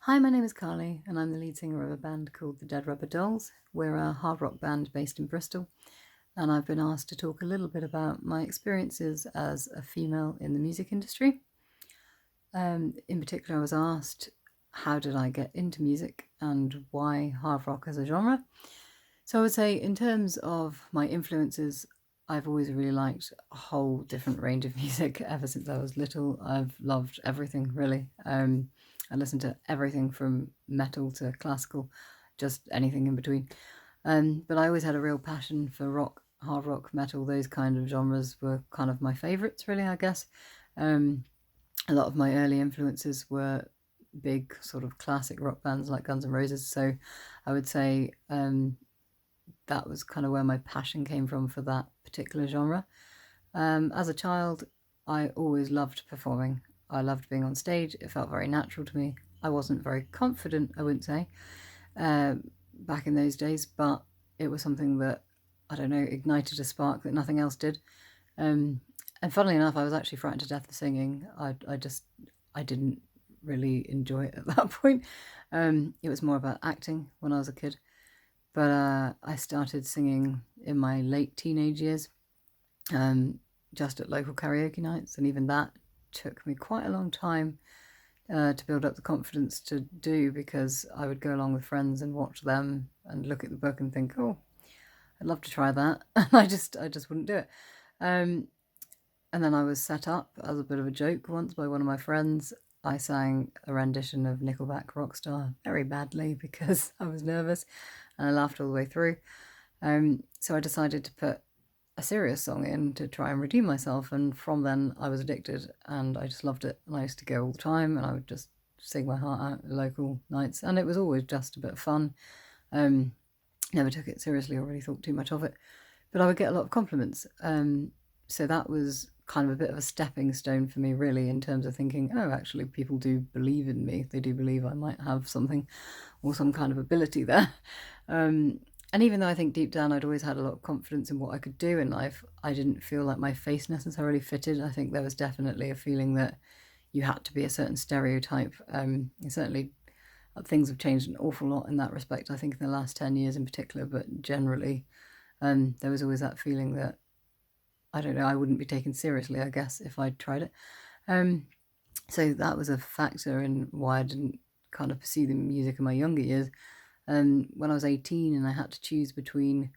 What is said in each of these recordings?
Hi, my name is Carly, and I'm the lead singer of a band called the Dead Rubber Dolls. We're a hard rock band based in Bristol, and I've been asked to talk a little bit about my experiences as a female in the music industry. In particular, I was asked, how did I get into music and why hard rock as a genre? So I would say, in terms of my influences, I've always really liked a whole different range of music ever since I was little. I've loved everything, really. I listened to everything from metal to classical, just anything in between. But I always had a real passion for rock, hard rock, metal. Those kind of genres were kind of my favourites, really, I guess. A lot of my early influences were big sort of classic rock bands like Guns N' Roses. So I would say that was kind of where my passion came from for that particular genre. As a child, I always loved performing. I loved being on stage. It felt very natural to me. I wasn't very confident, I wouldn't say, back in those days, but it was something that, I don't know, ignited a spark that nothing else did. And funnily enough, I was actually frightened to death of singing. I didn't really enjoy it at that point. It was more about acting when I was a kid. But I started singing in my late teenage years, just at local karaoke nights, and even that took me quite a long time to build up the confidence to do, because I would go along with friends and watch them and look at the book and think, oh, I'd love to try that, and I just wouldn't do it. And then I was set up as a bit of a joke once by one of my friends. I sang a rendition of Nickelback Rockstar very badly because I was nervous, and I laughed all the way through. So I decided to put a serious song in to try and redeem myself, and from then I was addicted and I just loved it, and I used to go all the time, and I would just sing my heart out at local nights, and it was always just a bit of fun. Never took it seriously or really thought too much of it, but I would get a lot of compliments. So that was kind of a bit of a stepping stone for me, really, in terms of thinking, oh, actually people do believe in me. They do believe I might have something or some kind of ability there. And even though I think deep down I'd always had a lot of confidence in what I could do in life, I didn't feel like my face necessarily fitted. I think there was definitely a feeling that you had to be a certain stereotype. And certainly things have changed an awful lot in that respect, I think in the last 10 years in particular, but generally there was always that feeling that, I don't know, I wouldn't be taken seriously, I guess, if I'd tried it. So that was a factor in why I didn't kind of pursue the music in my younger years. When I was 18 and I had to choose between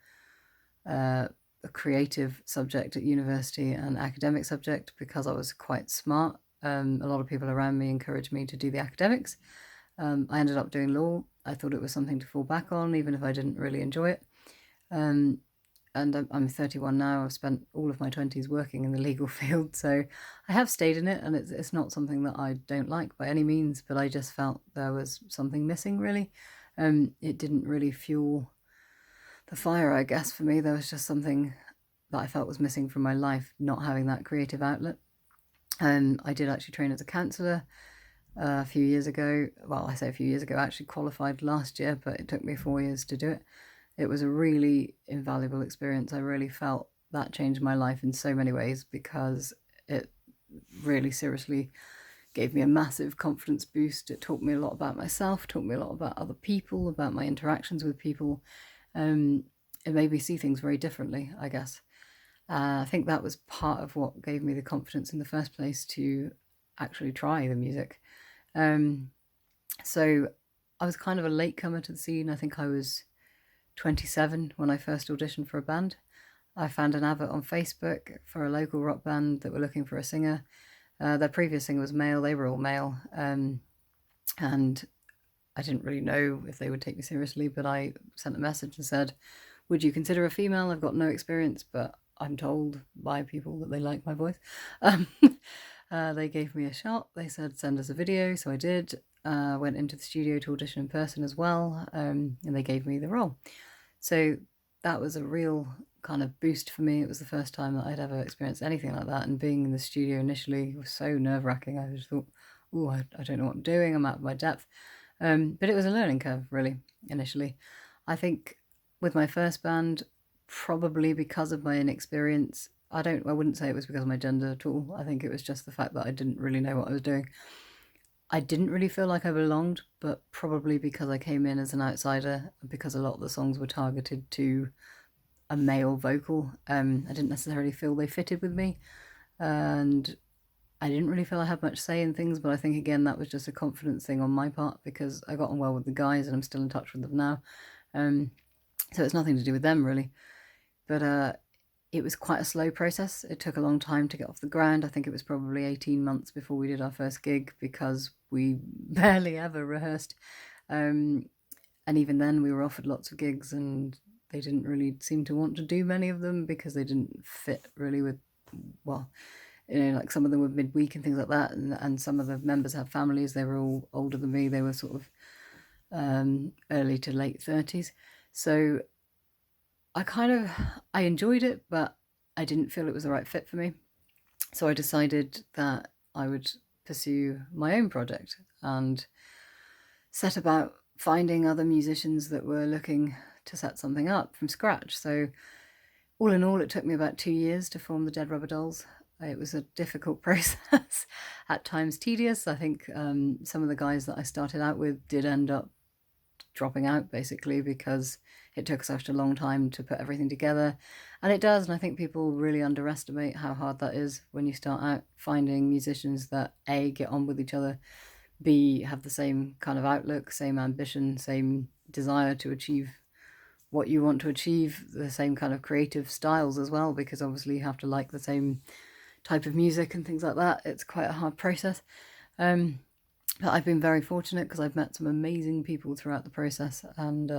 a creative subject at university and academic subject, because I was quite smart, a lot of people around me encouraged me to do the academics. I ended up doing law. I thought it was something to fall back on, even if I didn't really enjoy it. And I'm 31 now. I've spent all of my 20s working in the legal field, so I have stayed in it, and it's not something that I don't like by any means, but I just felt there was something missing, really. It didn't really fuel the fire, I guess, for me. There was just something that I felt was missing from my life, not having that creative outlet. I did actually train as a counsellor a few years ago. Well, I say a few years ago, I actually qualified last year, but it took me 4 years to do it. It was a really invaluable experience. I really felt that changed my life in so many ways, because it really seriously gave me a massive confidence boost. It taught me a lot about myself, taught me a lot about other people, about my interactions with people. It made me see things very differently, I guess. I think that was part of what gave me the confidence in the first place to actually try the music. So I was kind of a latecomer to the scene. I think I was 27 when I first auditioned for a band. I found an advert on Facebook for a local rock band that were looking for a singer. Their previous singer was male, they were all male, and I didn't really know if they would take me seriously, but I sent a message and said, would you consider a female? I've got no experience, but I'm told by people that they like my voice. They gave me a shot. They said, send us a video, so I did. Went into the studio to audition in person as well, and they gave me the role. So that was a real kind of boost for me. It was the first time that I'd ever experienced anything like that, and being in the studio initially was so nerve-wracking. I just thought, oh, I don't know what I'm doing, I'm out of my depth. But it was a learning curve, really, initially. I think with my first band, probably because of my inexperience, I wouldn't say it was because of my gender at all. I think it was just the fact that I didn't really know what I was doing. I didn't really feel like I belonged, but probably because I came in as an outsider, because a lot of the songs were targeted to a male vocal. I didn't necessarily feel they fitted with me, and I didn't really feel I had much say in things, but I think again that was just a confidence thing on my part because I got on well with the guys and I'm still in touch with them now. So it's nothing to do with them really. But it was quite a slow process. It took a long time to get off the ground. I think it was probably 18 months before we did our first gig because we barely ever rehearsed. And even then we were offered lots of gigs and they didn't really seem to want to do many of them because they didn't fit really with, well, like some of them were midweek and things like that, and some of the members had families. They were all older than me. They were sort of early to late 30s. So I enjoyed it, but I didn't feel it was the right fit for me. So I decided that I would pursue my own project and set about finding other musicians that were looking to set something up from scratch. So all in all, it took me about 2 years to form the Dead Rubber Dolls. It was a difficult process, at times tedious. I think some of the guys that I started out with did end up dropping out basically because it took such a long time to put everything together. And it does, and I think people really underestimate how hard that is when you start out finding musicians that A, get on with each other, B, have the same kind of outlook, same ambition, same desire to achieve what you want to achieve, the same kind of creative styles as well, because obviously you have to like the same type of music and things like that. It's quite a hard process. But I've been very fortunate because I've met some amazing people throughout the process, and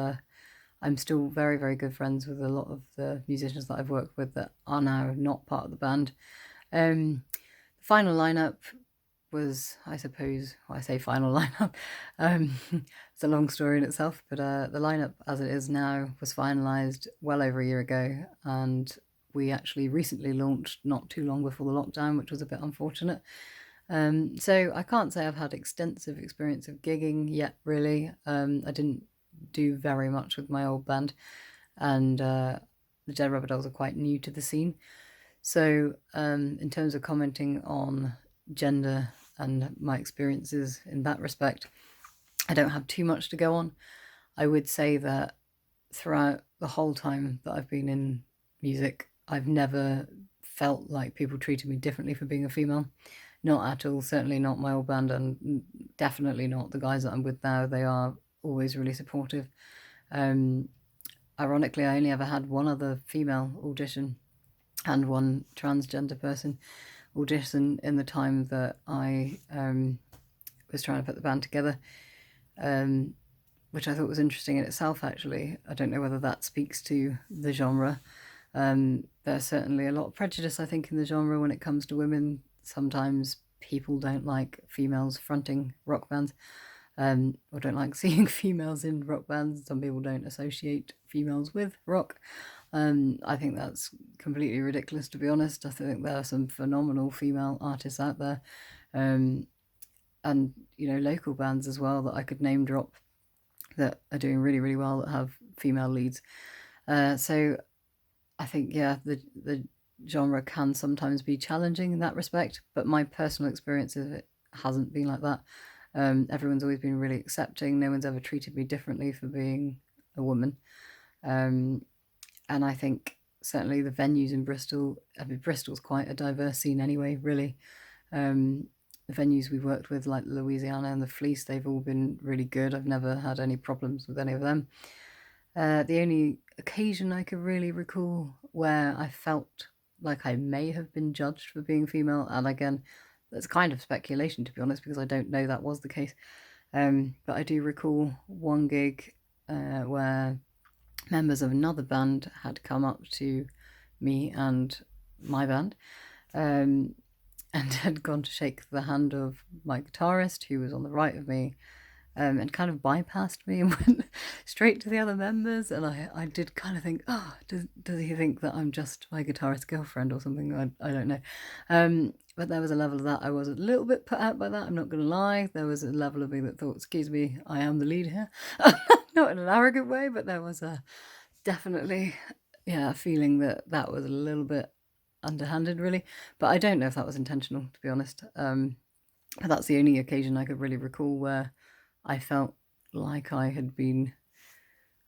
I'm still very, very good friends with a lot of the musicians that I've worked with that are now not part of the band. The final lineup was, I suppose, well, I say final lineup, it's a long story in itself, but the lineup as it is now was finalised well over a year ago, and we actually recently launched not too long before the lockdown, which was a bit unfortunate. So I can't say I've had extensive experience of gigging yet, really. I didn't do very much with my old band, and the Dead Rubber Dolls are quite new to the scene. So in terms of commenting on gender and my experiences in that respect, I don't have too much to go on. I would say that throughout the whole time that I've been in music, I've never felt like people treated me differently for being a female. Not at all, certainly not my old band, and definitely not the guys that I'm with now. They are always really supportive. Ironically, I only ever had one other female audition and one transgender person audition in the time that I was trying to put the band together, which I thought was interesting in itself, actually. I don't know whether that speaks to the genre. There's certainly a lot of prejudice, I think, in the genre when it comes to women. Sometimes people don't like females fronting rock bands, or don't like seeing females in rock bands. Some people don't associate females with rock. I think that's completely ridiculous, to be honest. I think there are some phenomenal female artists out there, and local bands as well that I could name drop that are doing really, really well that have female leads. So I think, yeah, the genre can sometimes be challenging in that respect, but my personal experience of it hasn't been like that. Everyone's always been really accepting. No one's ever treated me differently for being a woman. And I think certainly the venues in Bristol, I mean, Bristol's quite a diverse scene anyway, really. The venues we've worked with, like Louisiana and the Fleece, they've all been really good. I've never had any problems with any of them. The only occasion I could really recall where I felt like I may have been judged for being female, and again, that's kind of speculation, to be honest, because I don't know that was the case. But I do recall one gig where members of another band had come up to me and my band, and had gone to shake the hand of my guitarist, who was on the right of me, and kind of bypassed me and went straight to the other members. And I did kind of think, oh, does he think that I'm just my guitarist's girlfriend or something? I don't know. But there was a level of that. I was a little bit put out by that, I'm not going to lie. There was a level of me that thought, excuse me, I am the lead here. Not in an arrogant way, but there was definitely, a feeling that was a little bit underhanded, really. But I don't know if that was intentional, to be honest. But that's the only occasion I could really recall where I felt like I had been,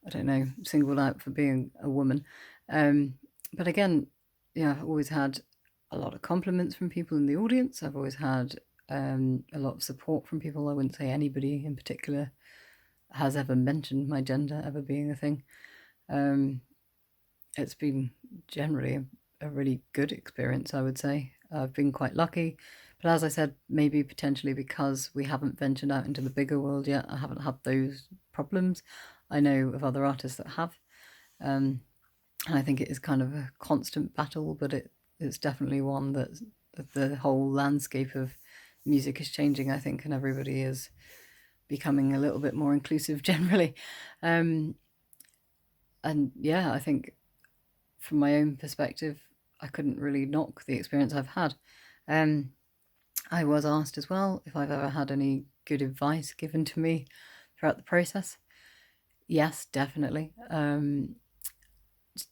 I don't know, singled out for being a woman. But again, yeah, I've always had a lot of compliments from people in the audience. I've always had a lot of support from people. I wouldn't say anybody in particular has ever mentioned my gender ever being a thing. It's been generally a really good experience, I would say. I've been quite lucky. But as I said, maybe potentially because we haven't ventured out into the bigger world yet, I haven't had those problems. I know of other artists that have. And I think it is kind of a constant battle, but it's definitely one that the whole landscape of music is changing, I think, and everybody is becoming a little bit more inclusive generally. And yeah, I think from my own perspective, I couldn't really knock the experience I've had. I was asked as well if I've ever had any good advice given to me throughout the process. Yes, definitely.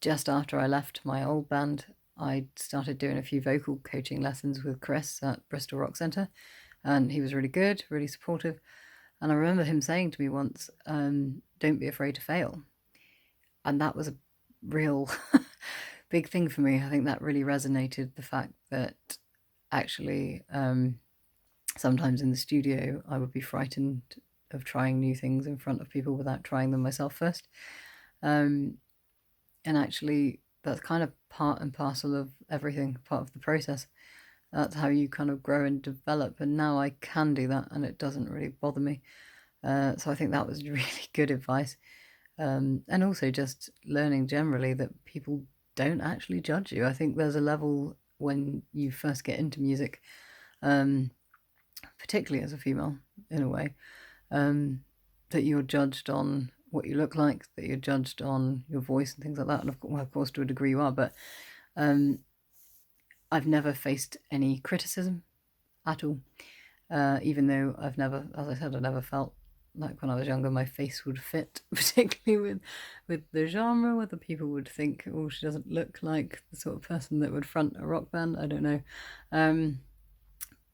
Just after I left my old band, I started doing a few vocal coaching lessons with Chris at Bristol Rock Centre, and he was really good, really supportive. And I remember him saying to me once, don't be afraid to fail. And that was a real big thing for me. I think that really resonated, the fact that actually sometimes in the studio I would be frightened of trying new things in front of people without trying them myself first. And actually that's kind of part and parcel of everything, part of the process. That's how you kind of grow and develop, and now I can do that and it doesn't really bother me. So I think that was really good advice. And also just learning generally that people don't actually judge you. I think there's a level when you first get into music, particularly as a female in a way, that you're judged on what you look like, that you're judged on your voice and things like that. And of course to a degree you are, but I've never faced any criticism at all. Even though I've never, as I said, I never felt like when I was younger my face would fit, particularly with the genre, whether people would think, oh, she doesn't look like the sort of person that would front a rock band. I don't know.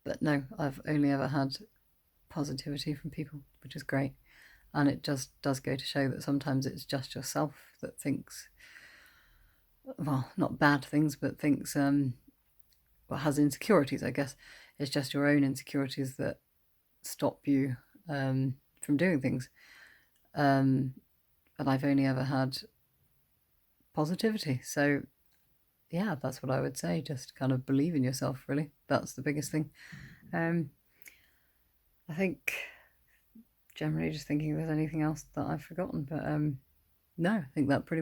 But no, I've only ever had positivity from people, which is great. And it just does go to show that sometimes it's just yourself that thinks, well, not bad things, but thinks, well, has insecurities, I guess. It's just your own insecurities that stop you from doing things. And I've only ever had positivity. So, yeah, that's what I would say. Just kind of believe in yourself, really. That's the biggest thing. I think generally just thinking if there's anything else that I've forgotten, but no, I think that pretty much